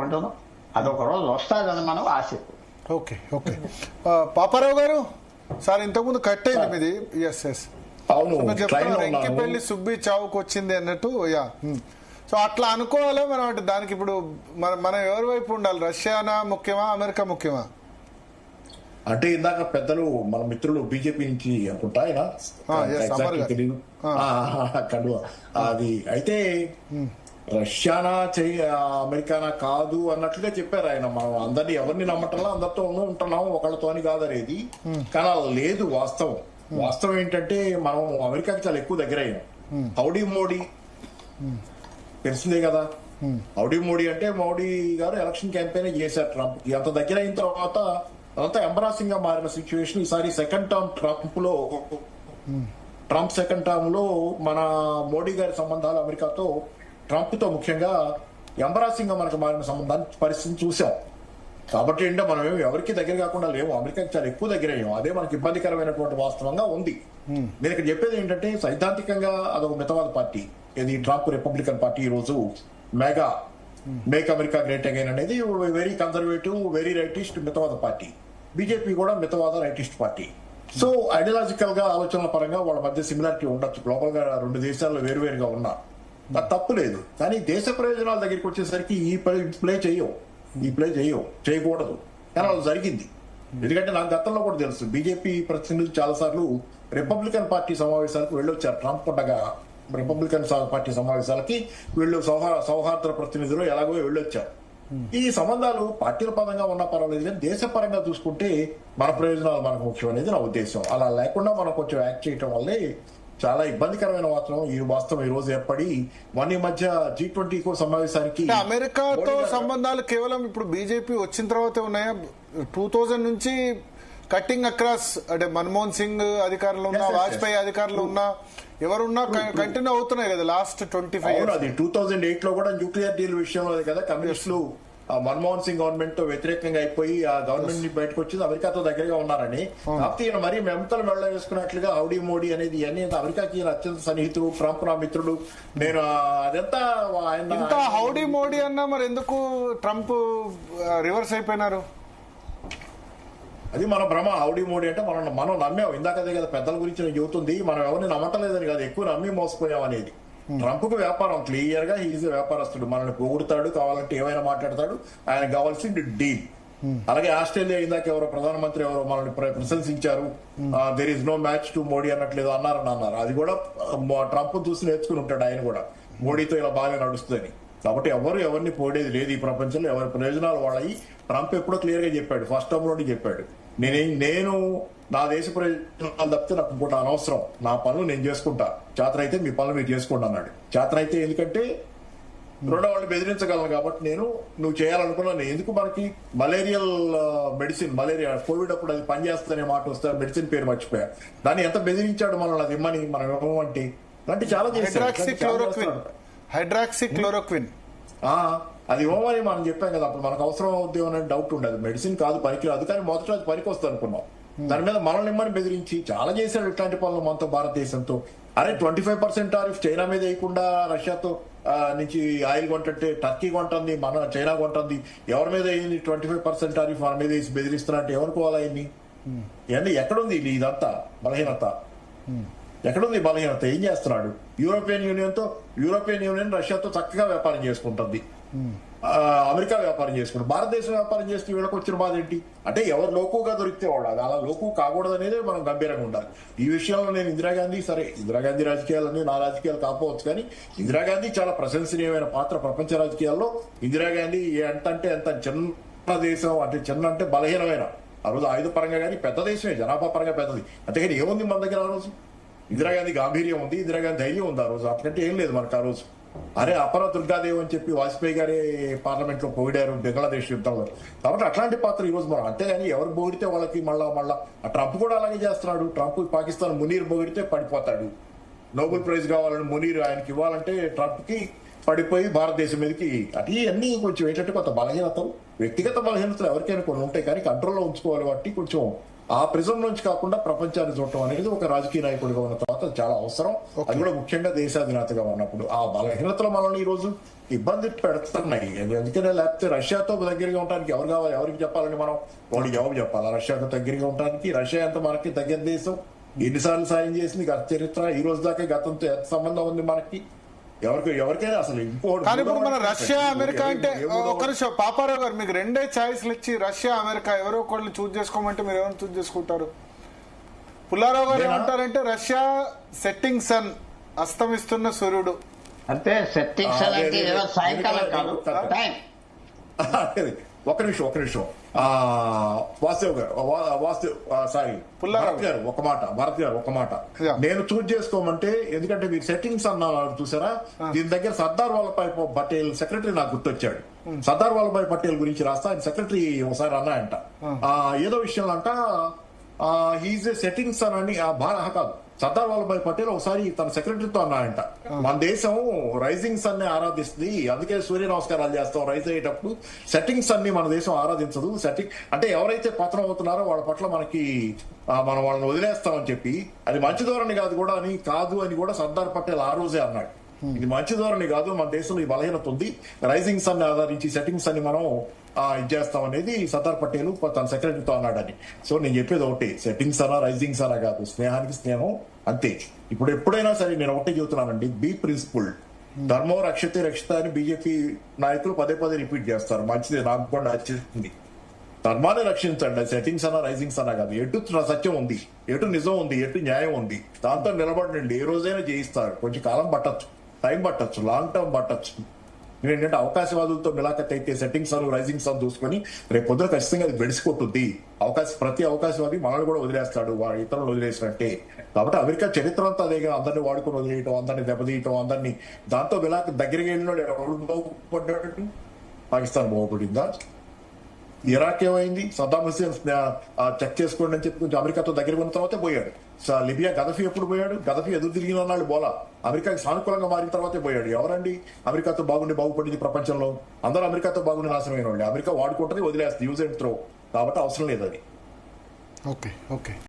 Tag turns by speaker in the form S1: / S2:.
S1: ఉండదు. అదొక రోజు వస్తుందని మనం ఆశ.
S2: ఓకే ఓకే పాపారావు గారు, సార్ ఇంతకుముందు కట్ అయింది మీది. ఎస్ ఎస్ మీరు చెప్తున్నారు ఎంకిపల్లి సుబ్బి చావుకు వచ్చింది అన్నట్టు. యా, సో అట్లా అనుకోవాలా మనం? అంటే దానికి ఇప్పుడు మనం ఎవరి వైపు ఉండాలి? రష్యానా ముఖ్యమా, అమెరికా ముఖ్యమా?
S3: అంటే ఇందాక పెద్దలు మన మిత్రులు బీజేపీ నుంచి అనుకుంటా ఆయన తెలియదు అది అయితే రష్యానా అమెరికానా కాదు అన్నట్లుగా చెప్పారు ఆయన. మనం అందరినీ ఎవరిని నమ్మటంలో అందరితో ఉంటున్నాము, ఒకళ్ళతో అని కాదనేది. కానీ అలా లేదు. వాస్తవం ఏంటంటే మనం అమెరికాకి చాలా ఎక్కువ దగ్గర అయ్యాం. హౌడీ మోడీ తెలిసిందే కదా. హౌడీ మోడీ అంటే మోడీ గారు ఎలక్షన్ క్యాంపెయిన్ చేశారు ట్రంప్ కి. అంత దగ్గర అయిన తర్వాత అదంతా ఎంబరాసింగ్ గా మారిన సిచ్యువేషన్. ఈసారి second term Trump second term లో మన మోడీ గారి సంబంధాలు అమెరికాతో, ట్రంప్ తో ముఖ్యంగా ఎంబరాసింగ్ గా మనకు మారిన పరిస్థితిని చూసాం. కాబట్టి ఏంటో మనం ఎవరికి దగ్గర కాకుండా లేవు, అమెరికాకి చాలా ఎక్కువ దగ్గర అయ్యాం. అదే మనకి ఇబ్బందికరమైనటువంటి వాస్తవంగా ఉంది. నేను ఇక్కడ చెప్పేది ఏంటంటే సైద్ధాంతికంగా అదొక మితవాద పార్టీ. ఇది ట్రంప్ రిపబ్లికన్ పార్టీ ఈ రోజు మేక్ అమెరికా గ్రేట్ అగైన్ అనేది వెరీ కన్సర్వేటివ్, వెరీ రైటిస్ట్ మితవాద పార్టీ. బీజేపీ కూడా మితవాద రైటిస్ట్ పార్టీ. సో ఐడియాలజికల్ గా ఆలోచనల పరంగా వాళ్ళ మధ్య సిమిలారిటీ ఉండొచ్చు. గ్లోబల్ గా రెండు దేశాల్లో వేరువేరుగా ఉన్నా అది తప్పు లేదు. కానీ దేశ ప్రయోజనాల దగ్గరికి వచ్చేసరికి ఈ ప్లే చేయకూడదు. కానీ అది జరిగింది. ఎందుకంటే నాకు గతంలో కూడా తెలుసు, బీజేపీ ప్రతినిధులు చాలా సార్లు రిపబ్లికన్ పార్టీ సమావేశాలకు వెళ్ళొచ్చారు. ట్రంప్ ఉండగా రిపబ్లికన్ పార్టీ సమావేశాలకి వీళ్ళు సౌహార్ద ప్రతినిధులు ఎలాగో వెళ్ళొచ్చారు. ఈ సంబంధాలు పార్టీల పరంగా ఉన్నా పర్వాలేదు, కానీ దేశ పరంగా చూసుకుంటే మన ప్రయోజనాలు మనకు ముఖ్యం అనేది నా ఉద్దేశం. అలా లేకుండా మనం కొంచెం యాక్ట్ చేయటం వల్లే చాలా ఇబ్బందికరమైన వాస్తవం ఈ రోజు ఏర్పడి మన మధ్య G20 సమావేశానికి
S2: అమెరికాతో సంబంధాలు కేవలం ఇప్పుడు బీజేపీ వచ్చిన తర్వాతే ఉన్నాయా? 2000 నుంచి కట్టింగ్ అక్రాస్, అంటే మన్మోహన్ సింగ్ అధికారంలో ఉన్నా, వాజ్పేయి అధికారంలో ఉన్నా, ఎవరున్నా కంటిన్యూ అవుతున్నాయి కదా లాస్ట్ 25 years.
S3: అది 2008 లో కూడా న్యూక్లియర్ డీల్ విషయంలో కదా కమ్యూనిస్టులు మన్మోహన్ సింగ్ గవర్నమెంట్ తో వ్యతిరేకంగా అయిపోయి ఆ గవర్నమెంట్ ని బయటకు వచ్చి అమెరికాతో దగ్గరగా ఉన్నారని. కాకపోతే ఈయన మరీ మెంతలు మెళ్ళ వేసుకున్నట్లుగా హౌడీ మోడీ అనేది అన్ని అమెరికాకి ఈయన అత్యంత సన్నిహితుడు, ట్రంప్ నా మిత్రుడు. నేను అదంతా ఆయన
S2: హౌడీ మోడీ అన్నా మరి ఎందుకు ట్రంప్ రివర్స్ అయిపోయినారు?
S3: అది మన భ్రమ. హౌడీ మోడీ అంటే మనం నమ్మాం. ఇందాకదే కదా పెద్దల గురించి నేను చెబుతుంది. మనం ఎవరిని నమ్మటలేదని కాదు, ఎక్కువ నమ్మి మోసపోయాం అనేది. ట్రంప్ కు వ్యాపారం క్లియర్ గా, ఈజ్ వ్యాపారస్తుడు. మనల్ని పొగుడుతాడు, కావాలంటే ఏమైనా మాట్లాడతాడు. ఆయనకు కావాల్సింది డీల్. అలాగే ఆస్ట్రేలియా ఇందాక ఎవరో ప్రధానమంత్రి ఎవరో మనల్ని ప్రశంసించారు. There is no match to Modi అన్నట్లేదు అన్నారు. అది కూడా ట్రంప్ చూసి నేర్చుకుని ఉంటాడు ఆయన కూడా, మోడీతో ఇలా బాగా నడుస్తుందని. కాబట్టి ఎవరిని పోడేది లేదు ఈ ప్రపంచంలో. ఎవరి ప్రయోజనాలు వాళ్ళవి. ట్రంప్ ఎప్పుడో క్లియర్ గా చెప్పాడు, ఫస్ట్ టర్మ్ లోనే చెప్పాడు, నేను నా దేశ ప్రయోజనాలు తప్పితే నాకు ఇంకోటి అనవసరం, నా పనులు నేను చేసుకుంటా, చేతనైతే మీ పనులు మీరు చేసుకోండి అన్నాడు. చేతనైతే ఎందుకంటే రెండో వాళ్ళు బెదిరించగలను కాబట్టి నువ్వు చేయాలనుకున్నాను. ఎందుకు మనకి మలేరియల్ మెడిసిన్, మలేరియా కోవిడ్ అప్పుడు అది పనిచేస్తుందనే మాట వస్తే మెడిసిన్ పేరు మర్చిపోయా. దాన్ని ఎంత బెదిరించాడు మనల్ని, అది ఇమ్మని మనం ఇవ్వమంటే. అంటే చాలా
S2: హైడ్రాక్సిక్లోరోక్విన్
S3: అది ఇవ్వమని మనం చెప్పాం కదా. అప్పుడు మనకు అవసరం అవుద్ది అనే డౌట్ ఉండదు. మెడిసిన్ కాదు, పనికిరాదు, కానీ మొదట అది పనికి వస్తుంది అనుకున్నాం. దాని మీద మనల్ని ఇమ్మని బెదిరించి చాలా చేశాడు ఇట్లాంటి పనులు మనతో, భారతదేశంతో. అరే 25% టారిఫ్ చైనా మీద వేయకుండా రష్యాతో నుంచి ఆయిల్ కొంటే టర్కీ కొంటుంది, మన చైనా కొంటుంది. ఎవరి మీద అయింది 25% టారిఫ్ మన మీద వేసి బెదిరిస్తున్నట్టు ఎవరుకోవాలి అయింది? ఇవన్నీ ఎక్కడుంది ఇదంతా బలహీనత? ఎక్కడుంది బలహీనత? ఏం చేస్తున్నాడు? యూరోపియన్ యూనియన్ రష్యాతో చక్కగా వ్యాపారం చేసుకుంటుంది, అమెరికా వ్యాపారం చేసుకుంటుంది. భారతదేశం వ్యాపారం చేస్తే వీళ్ళకి వచ్చిన బాధ ఏంటి? అంటే ఎవరు లోకుగా దొరికితే వాడు, అది అలా లోకు కాకూడదు అనేది మనం గంభీరంగా ఉండాలి. ఈ విషయంలో నేను ఇందిరాగాంధీ రాజకీయాలని నా రాజకీయాలు కాకపోవచ్చు, కానీ ఇందిరాగాంధీ చాలా ప్రశంసనీయమైన పాత్ర ప్రపంచ రాజకీయాల్లో. ఇందిరాగాంధీ ఎంత చిన్న దేశం, అంటే చిన్న అంటే బలహీనమైన, ఆ రోజు ఆయుధ పరంగా కానీ పెద్ద దేశమే, జనాభా పరంగా పెద్దది. అంతేగాని ఏముంది మన దగ్గర ఆ రోజు? ఇందిరాగాంధీ గాంభీర్యం ఉంది, ఇందిరాగాంధీ ధైర్యం ఉంది ఆ రోజు. అంతకంటే ఏం లేదు మనకు ఆ రోజు. అరే అపర దుర్గాదేవ్ అని చెప్పి వాజ్పేయి గారే పార్లమెంట్ లో పొగిడారు బంగ్లాదేశ్ యుద్ధంలో. కాబట్టి అట్లాంటి పాత్ర ఈ రోజు మనం. అంతేగాని ఎవరు పొగిడితే వాళ్ళకి మళ్ళా ట్రంప్ కూడా అలాగే చేస్తున్నాడు. ట్రంప్ పాకిస్తాన్ మునీర్ పొగిడితే పడిపోతాడు. నోబెల్ ప్రైజ్ కావాలని మునీర్ ఆయనకి ఇవ్వాలంటే ట్రంప్ కి పడిపోయి భారతదేశం మీదకి. అది అన్ని కొంచెం ఏంటంటే కొంత బలహీనతలు, వ్యక్తిగత బలహీనతలు ఎవరికైనా కొన్ని ఉంటాయి, కానీ కంట్రోల్లో ఉంచుకోవాలి. వాటి కొంచెం ఆ ప్రిజం నుంచి కాకుండా ప్రపంచాన్ని చూడటం అనేది ఒక రాజకీయ నాయకుడిగా ఉన్న తర్వాత అది చాలా అవసరం. అది కూడా ముఖ్యంగా దేశాధినేతగా ఉన్నప్పుడు. ఆ బలహీనతలు మనల్ని ఈ రోజు ఇబ్బంది పెడుతున్నాయి. ఎందుకంటే లేకపోతే రష్యాతో దగ్గరగా ఉండడానికి ఎవరు కావాలి, ఎవరికి చెప్పాలని మనం వాడికి జవాబు చెప్పాలి. రష్యాతో దగ్గరగా ఉండడానికి రష్యా ఎంత మనకి దగ్గర దేశం, ఎన్నిసార్లు సాయం చేసింది, గత చరిత్ర, ఈ రోజు దాకా గతంతో ఎంత సంబంధం ఉంది మనకి, ఎవరికైనా అసలు
S2: కానీ ఇప్పుడు మన రష్యా అమెరికా అంటే ఒక నిమిషం పాపారావు గారు, మీకు రెండే ఛాయిస్లు ఇచ్చి రష్యా అమెరికా ఎవరో ఒకళ్ళు చూజ్ చేసుకోమంటే మీరు ఎవరిని చూజ్ చేసుకుంటారు? పుల్లారావు గారు ఏమంటారంటే రష్యా సెట్టింగ్ సన్, అస్తమిస్తున్న సూర్యుడు
S1: అంటే సెట్టింగ్స్ అనేది ఏదో సాయంకాలం కాదు, టైం.
S3: ఒక నిమిషం వాసుదేవ్ గారు, సారీ భరత్ గారు ఒక మాట నేను చూజ్ చేసుకోమంటే, ఎందుకంటే మీరు సెట్టింగ్స్ అన్నారు చూసారా, దీని దగ్గర సర్దార్ వల్లభాయ్ పటేల్ సెక్రటరీ నాకు గుర్తొచ్చాడు. సర్దార్ వల్లభాయ్ పటేల్ గురించి రాస్తా, ఆయన సెక్రటరీ ఒకసారి అన్నాయంట ఏదో విషయంలో అంట, హీజ్ ఏ సెట్టింగ్స్ అని కాదు, సర్దార్ వల్లభాయ్ పటేల్ ఒకసారి తన సెక్రటరీతో అన్నాయంట, మన దేశం రైజింగ్ సన్ ని ఆరాధిస్తుంది, అందుకే సూర్య నమస్కారాలు చేస్తాం రైజ్ అయ్యేటప్పుడు, సెట్టింగ్స్ అన్ని మన దేశం ఆరాధించదు. సెట్టింగ్ అంటే ఎవరైతే పతనం అవుతున్నారో వాళ్ళ పట్ల మనం వాళ్ళని వదిలేస్తామని చెప్పి, అది మంచి ధోరణి కాదు అని కూడా సర్దార్ పటేల్ ఆ రోజే అన్నాడు. ఇది మంచి ధోరణి కాదు, మన దేశంలో ఈ బలహీనత ఉంది, రైజింగ్ సన్ ఆధారించి సెట్టింగ్స్ అన్ని మనం ఇచ్చేస్తాం అనేది సర్దార్ పటేల్ తన సెక్రటరీతో అన్నాడని. సో నేను చెప్పేది ఒకటి, సెట్టింగ్స్ అనా రైజింగ్స్ అనా కాదు, స్నేహానికి స్నేహం అంతే. ఇప్పుడు ఎప్పుడైనా సరే నేను ఒకటే చెబుతున్నానండి, బీ ప్రిన్సిపుల్, ధర్మం రక్షతే రక్షిత అని బీజేపీ నాయకులు పదే రిపీట్ చేస్తారు. మంచిది, నాకు కూడా నచ్చింది. ధర్మాన్ని రక్షించండి, సెట్టింగ్స్ అనా రైజింగ్స్ అనా కాదు. ఎటు సత్యం ఉంది, ఎటు నిజం ఉంది, ఎటు న్యాయం ఉంది, దాంతో నిలబడండి. ఏ రోజైనా జయిస్తారు. కొంచెం కాలం పట్టచ్చు, టైం పట్టచ్చు, లాంగ్ టర్మ్ పట్టచ్చు. ఏంటంటే అవకాశవాదులతో మిలాఖత్ అయితే సెట్టింగ్స్ అను రైజింగ్స్ అని చూసుకొని రేపు పొద్దున ఖచ్చితంగా అది బెడిసికొట్టుద్ది. ప్రతి అవకాశవాది మనల్ని కూడా వదిలేస్తాడు, ఇతరులు వదిలేసినట్టే. కాబట్టి అమెరికా చరిత్ర అంతా అదేగా, అందరినీ వాడుకొని వదిలేయటం, అందరినీ దెబ్బతీయటం, అందరినీ దాంతో దగ్గరికి వెళ్ళినాడు. ఎవరు బాగుపడ్డాడు? పాకిస్తాన్ బాగుపడిందా? ఇరాక్ ఏమైంది? సద్దాం హుస్సేన్ చెక్ చేసుకోండి అని చెప్పి కొంచెం అమెరికాతో దగ్గర ఉన్న తర్వాత పోయాడు. లిబియా గదఫీ ఎప్పుడు పోయాడు? గదఫీ ఎదురు తిరిగిన నాడు బోలా, అమెరికాకి సానుకూలంగా మారిన తర్వాతే పోయాడు. ఎవరండి అమెరికాతో బాగుపడింది ప్రపంచంలో? అందరూ అమెరికాతో బాగుండి నాశనమైన వాళ్ళు. అమెరికా వాడుకుంటుంది, వదిలేస్తుంది, యూజ్ అండ్ త్రో. కాబట్టి అవసరం లేదు అది.
S2: ఓకే.